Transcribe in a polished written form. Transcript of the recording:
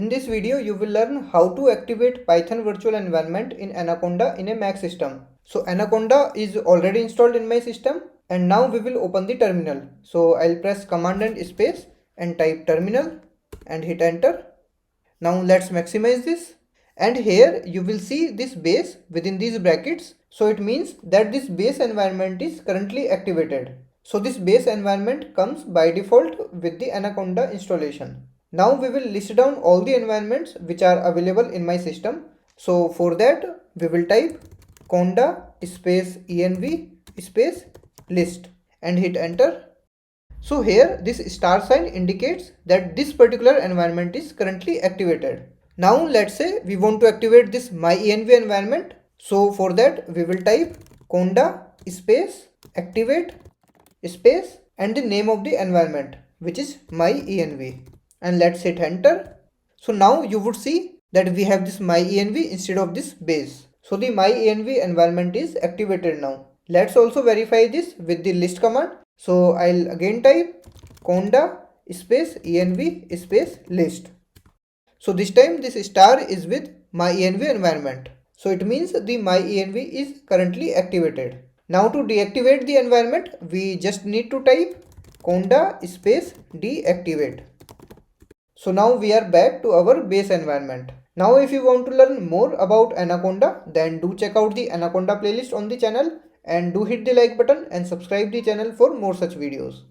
In this video, you will learn how to activate Python virtual environment in Anaconda in a Mac system. So Anaconda is already installed in my system, and now we will open the terminal. So I'll press command and space and type terminal and hit enter. Now let's maximize this. And here you will see this base within these brackets. So it means that this base environment is currently activated. So this base environment comes by default with the Anaconda installation. Now we will list down all the environments which are available in my system. So for that we will type conda space env space list and hit enter. So here this star sign indicates that this particular environment is currently activated. Now let's say we want to activate this myenv environment. So for that we will type conda space activate space and the name of the environment, which is myenv, and let's hit enter. So now you would see that we have this myenv instead of this base. So the myenv environment is activated now. Let's also verify this with the list command. So I'll again type conda space env space list. So this time this star is with myenv environment. So it means the myenv is currently activated. Now to deactivate the environment, we just need to type conda space deactivate. So now we are back to our base environment. Now if you want to learn more about Anaconda, then do check out the Anaconda playlist on the channel and do hit the like button and subscribe the channel for more such videos.